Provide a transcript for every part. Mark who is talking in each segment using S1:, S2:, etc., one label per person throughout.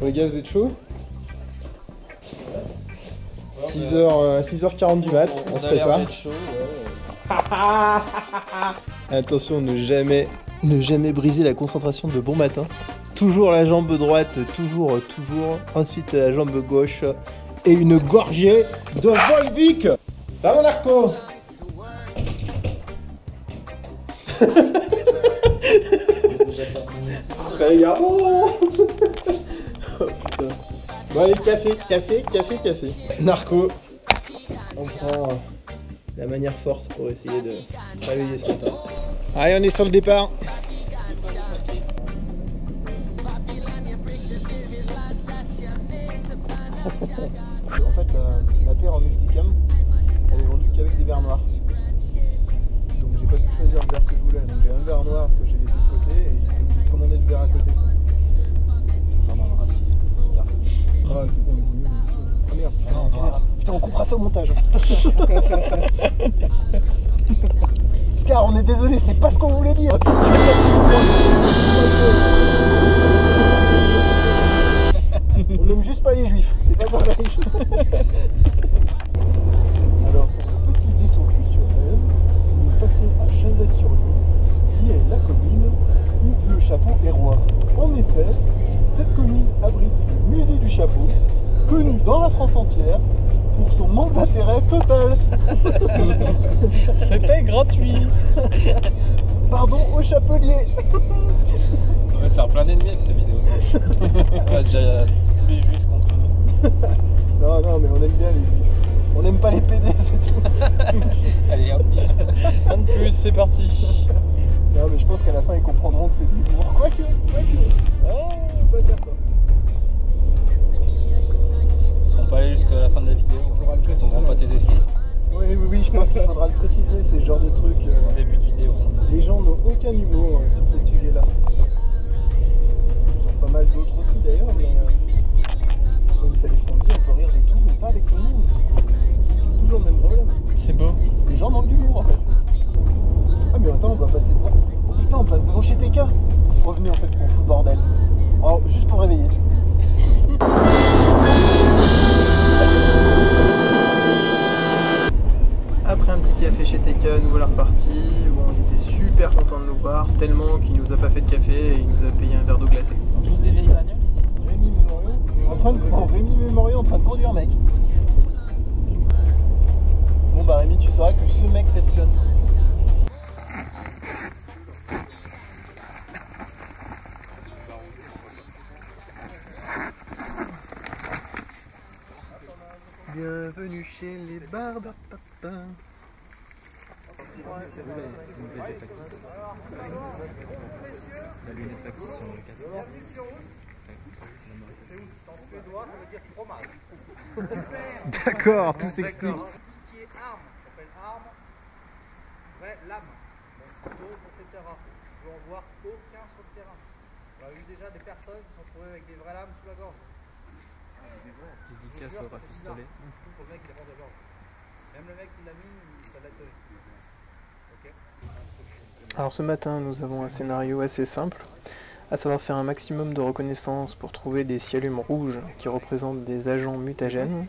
S1: Bon, les gars, vous êtes chauds? 6h40 du mat, on se prépare.
S2: Chaud,
S1: Attention, ne jamais briser la concentration de bon matin. Toujours la jambe droite, toujours. Ensuite la jambe gauche et une gorgée de Volvic. Va mon Narco. Très bien. Oh putain. Bon allez, café. Narco. On prend la manière forte pour essayer de réveiller ce matin. Allez, on est sur le départ. En fait, la paire en multicam, elle est vendue qu'avec des verres noirs. Donc j'ai pas pu choisir le verre que je voulais. Donc j'ai un verre noir que j'ai laissé de côté et j'étais obligé de commander le verre à côté. Toujours dans le racisme. Ah c'est bon, il est mieux. Ah merde, putain, on coupera ça au montage. Scar, on est désolé, c'est pas ce qu'on voulait dire. On n'aime juste pas les juifs, c'est pas pareil. Alors, pour un petit détour culturel, nous passons à Chazelles-sur-Yon, qui est la commune où le chapeau est roi. En effet, cette commune abrite le musée du chapeau, connu dans la France entière pour son manque d'intérêt total.
S2: C'était gratuit.
S1: Pardon au chapelier.
S2: On va se faire plein d'ennemis avec cette vidéo. On a déjà tous les juifs contre nous.
S1: Non, mais on aime bien les juifs. On n'aime pas les PD, c'est tout.
S2: Allez hop, un de plus, c'est parti.
S1: Non, mais je pense qu'à la fin ils comprendront que c'est de l'humour. Quoique. Oh, pas certain.
S2: Ils seront pas allés jusqu'à la fin de la vidéo. Ils tomberont pas tes excuses.
S1: Oui, je pense qu'il faudra le préciser, c'est le genre de truc.
S2: En début de vidéo.
S1: Les gens n'ont aucun humour sur ces sujets-là. Ils ont pas mal d'autres aussi d'ailleurs, mais vous savez ce qu'on dit, on peut rire de tout, mais pas avec tout le monde. C'est toujours le même problème.
S2: C'est beau.
S1: Les gens manquent d'humour en fait. Ah mais attends, on va passer devant. Oh putain, on passe devant chez TK. Revenez en fait pour foutre le bordel. Alors, juste pour réveiller. Après un petit café chez TK, nous voilà repartis. Bon, on était super content de nous voir, tellement qu'il nous a pas fait de café et il nous a payé un verre d'eau glacée.
S2: Tous des vieilles bagnoles ici.
S1: Rémi Mémoriaux en train de conduire, mec. Bon bah Rémi, tu sauras que ce mec t'espionne. Bienvenue chez les barbares.
S2: La lunette factice sur le casque.
S1: D'accord, tout s'explique.
S3: Tout ce qui est arme, on appelle arme, ouais, lame, couteau, etc. Je veux en voir aucun sur le terrain. On a eu déjà des personnes qui sont trouvées avec des vraies lames sous la gorge.
S2: Dédicace au rafistolet.
S3: Pour le mec qui rend de gorge. Même le mec qui l'a mis, ça l'a tonné. Ok.
S1: Alors ce matin, nous avons un scénario assez simple, à savoir faire un maximum de reconnaissance pour trouver des cyalumes rouges qui représentent des agents mutagènes,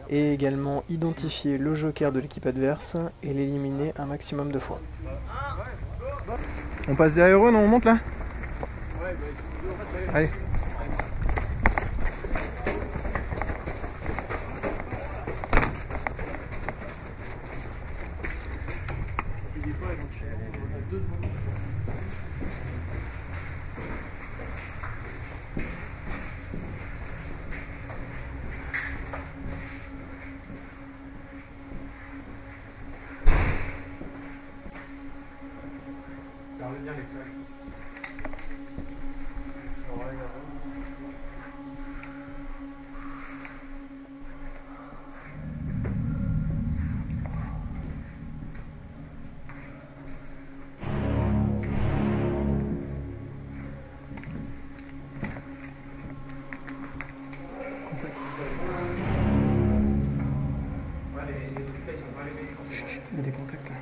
S1: et également identifier le joker de l'équipe adverse et l'éliminer un maximum de fois. On passe derrière eux, non? On monte là? Allez.
S3: Ça remet bien les sacs.
S1: Il y a des contacts là.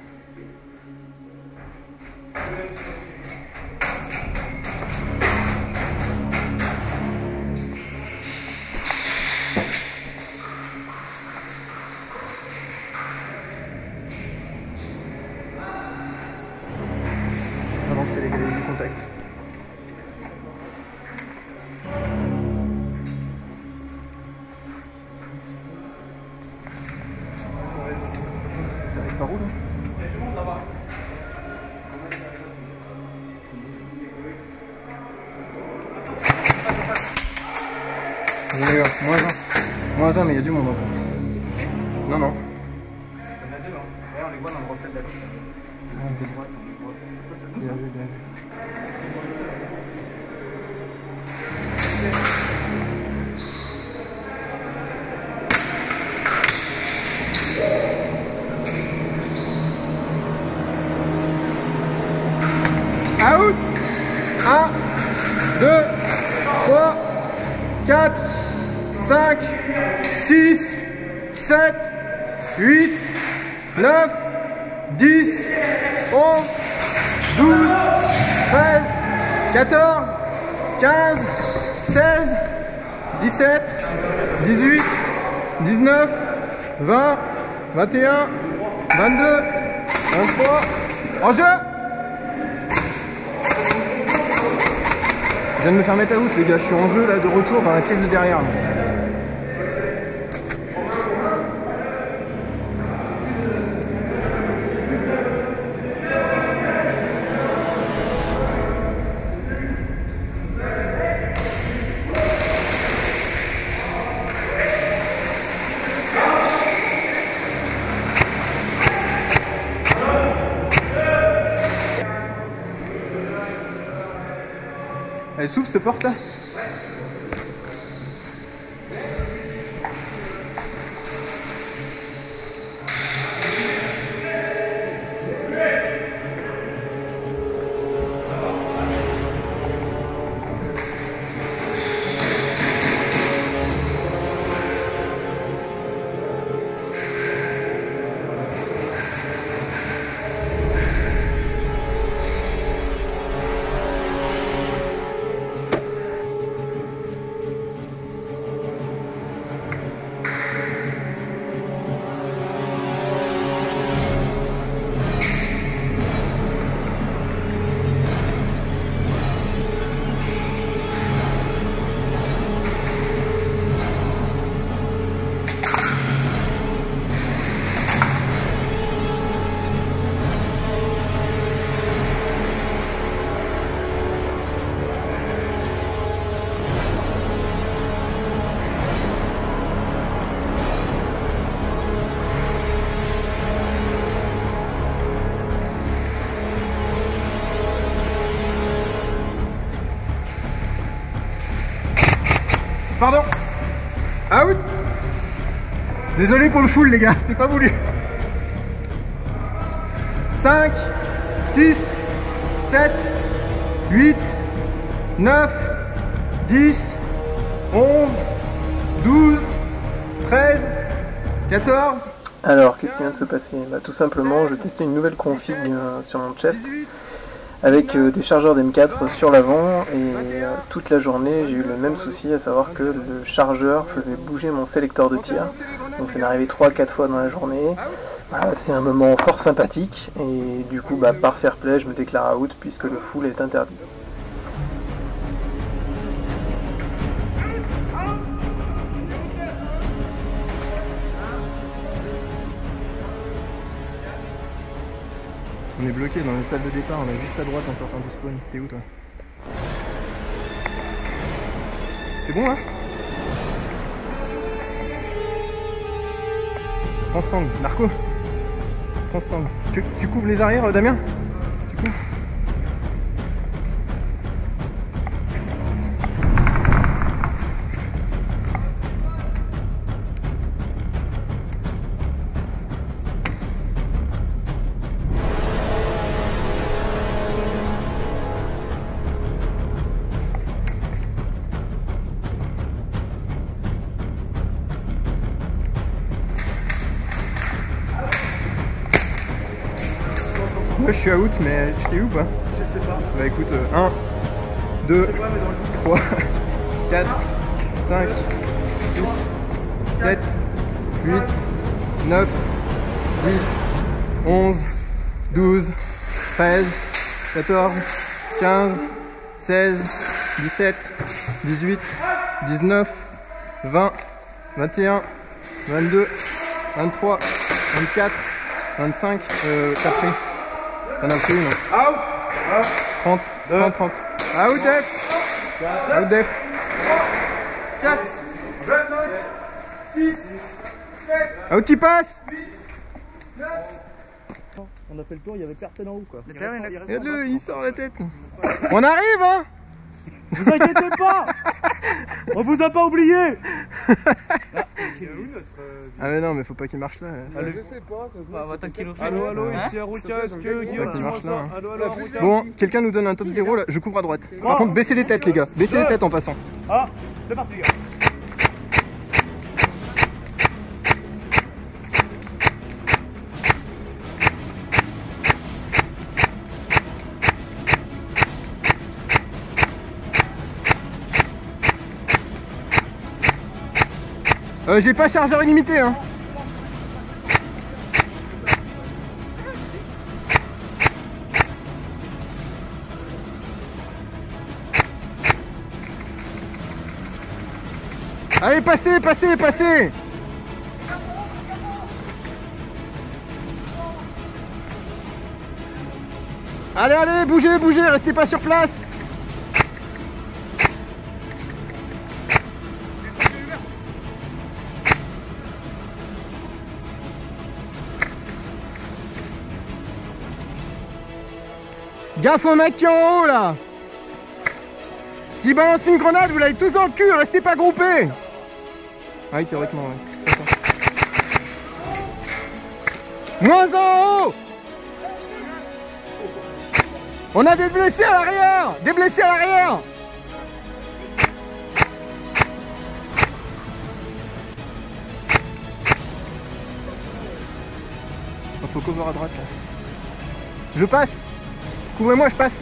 S1: c'est l'égalité du contact. Ça arrive par où là? Il y a du monde là-bas. Moins un, mais il y a du monde encore. Non, non.
S3: Il y en a deux, hein. Ouais, on les voit dans le reflet de la gauche.
S1: Bien vu, bien vu. Out. 1, 2, 3, 4, 5, 6, 7, 8, 9, 10, 11, 12, 13, 14, 15, 16, 17, 18, 19, 20, 21, 22, 23, en jeu! Je viens de me faire mettre à out les gars, je suis en jeu là de retour dans la pièce de derrière. Elle s'ouvre cette porte là? Pardon. Out. Désolé pour le full les gars, c'était pas voulu. 5, 6, 7, 8, 9, 10, 11, 12, 13, 14. Alors, qu'est-ce qui vient de se passer? Tout simplement, je testais une nouvelle config sur mon chest avec des chargeurs d'M4 sur l'avant et toute la journée j'ai eu le même souci, à savoir que le chargeur faisait bouger mon sélecteur de tir. Donc ça m'est arrivé 3-4 fois dans la journée. Voilà, c'est un moment fort sympathique et du coup par fair play je me déclare out puisque le full est interdit. On est bloqué dans la salle de départ, on est juste à droite en sortant du spawn. T'es où toi? C'est bon là? Prends cet angle, Narco. Prends cet angle. Tu couvres les arrières, Damien? Tu couvres? Moi je suis out, mais tu t'es où pas? Je sais pas. Bah écoute, 1, 2, 3, 4, 5, 6, 7, 8, 9, 10, 11, 12, 13,
S4: 14, 15, 16, 17, 18, 19, 20, 21, 22, 23, 24, 25, t'as pris. T'en as pris, non? 30, 30, 30. Out, Def! Out, Def! 4, 25, 6, 7, out qui passe!
S1: On a fait le tour, il n'y avait personne en haut quoi.
S4: Regarde-le, il sort la tête. On arrive, hein?
S1: Vous inquiétez pas, on vous a pas oublié.
S4: Ah mais non, mais faut pas qu'il marche là.
S1: Je sais pas.
S5: Attends qu'il
S1: Allô, ici Arouka, est-ce que Guillaume tu m'entends ça? Allô, Arouka.
S4: Bon, quelqu'un nous donne un top 0 là, je couvre à droite. Par contre, baissez les têtes les gars, baissez les têtes en passant.
S1: Ah, c'est parti les gars.
S4: J'ai pas chargeur illimité hein. Allez, passez, passez, passez. Allez, allez, bougez, bougez, restez pas sur place. Gaffe au mec qui est en haut là. S'il balance une grenade, vous l'avez tous dans le cul, restez pas groupés. Ah oui, théoriquement, ouais. Moins en haut. On a des blessés à l'arrière. Des blessés à l'arrière. Faut cover à droite là. Je passe. Couvrez-moi, je passe.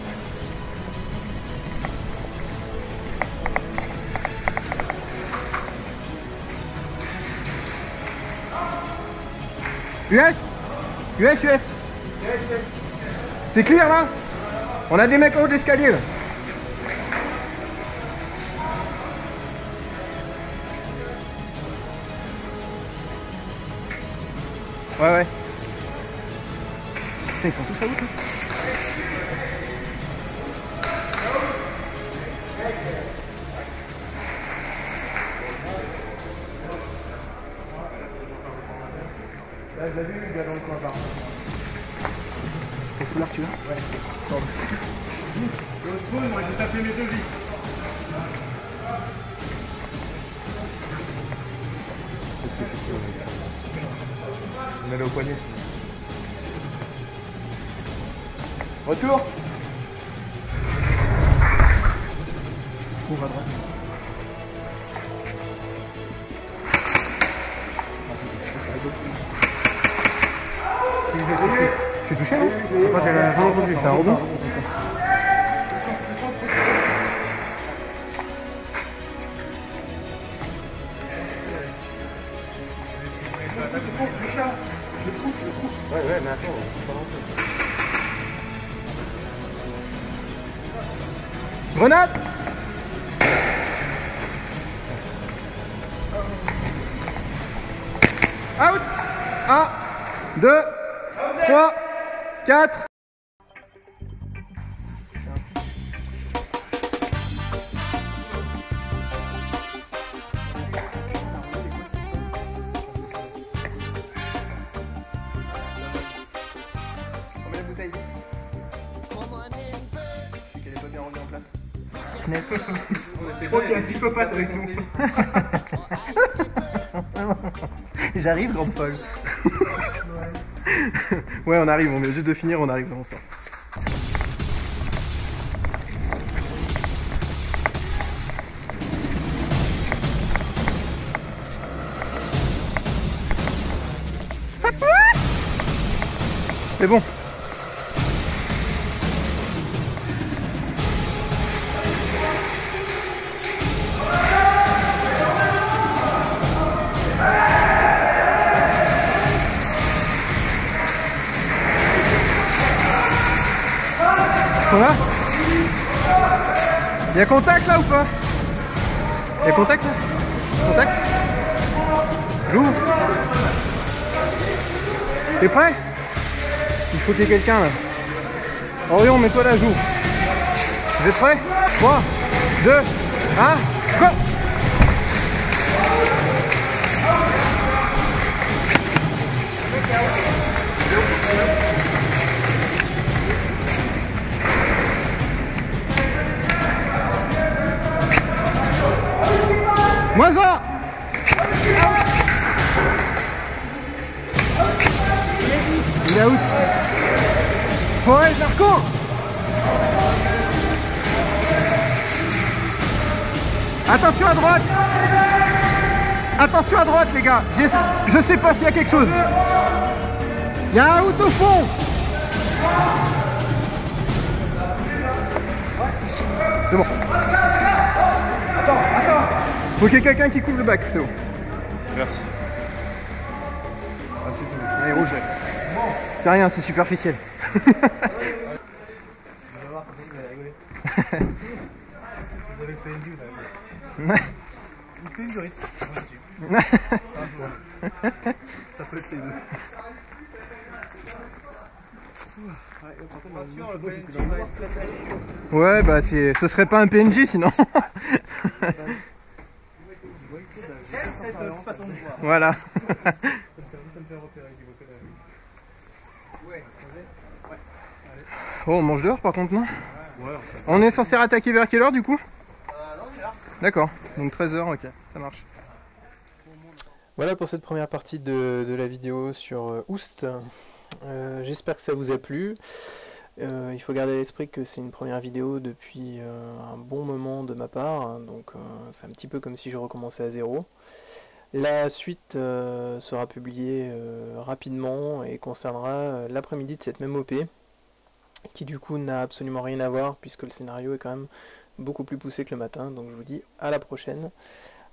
S4: US. C'est clair là? On a des mecs en haut de l'escalier là. Ouais. Putain, ils sont tous à haut.
S1: Là, je l'ai vu, il est dans le coin par.
S4: Ton foulard, tu l'as?
S1: Ouais. Pardon. Le spawn, moi j'ai tapé mes deux vies. On est allé au poignet. Retour. Cours à droite.
S4: Je suis touché, non? Moi j'ai rien entendu, c'est un rebond.
S1: Ouais, mais attends,
S4: Grenade! Out! 1, 2, 3, 4. Combien de bouteilles? C'est qu'elle est pas bien remise en place.
S1: je crois qu'il y a un psychopathe avec nous.
S4: J'arrive, grande folle. Ouais, on arrive, on vient juste de finir, on arrive, on sort. C'est bon. sont là. Il y a contact là ou pas? Il y a contact là? Contact? J'ouvre. T'es prêt? Il faut qu'il y ait quelqu'un là. Orion, mets-toi là, j'ouvre. Vous êtes prêts? 3, 2, 1, go! Moins un. Il est out. Ouais, Marco. Attention à droite. Attention à droite les gars. Je sais pas s'il y a quelque chose. Il y a un out au fond. C'est bon. Faut qu'il y ait quelqu'un qui couvre le bac, c'est bon.
S2: Merci. Ah, c'est tout.
S4: Allez, rouge. C'est rien, c'est superficiel.
S1: Vous allez voir, vous allez rigoler. Vous avez le PNJ, vous allez rigoler. Une PNJ du rythme. Ça peut être les deux.
S4: Ouais, bah ce serait pas un PNJ sinon. Voilà.
S1: Ça me fait repérer qui vous connaît.
S4: Oh, on mange dehors par contre, non? On est censé attaquer vers quelle heure du coup? D'accord, donc 13h, ok, ça marche. Voilà pour cette première partie de la vidéo sur Oust. J'espère que ça vous a plu. Il faut garder à l'esprit que c'est une première vidéo depuis un bon moment de ma part, donc c'est un petit peu comme si je recommençais à zéro. La suite sera publiée rapidement et concernera l'après-midi de cette même OP, qui du coup n'a absolument rien à voir puisque le scénario est quand même beaucoup plus poussé que le matin. Donc je vous dis à la prochaine.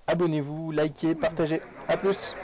S4: Abonnez-vous, likez, partagez. A plus.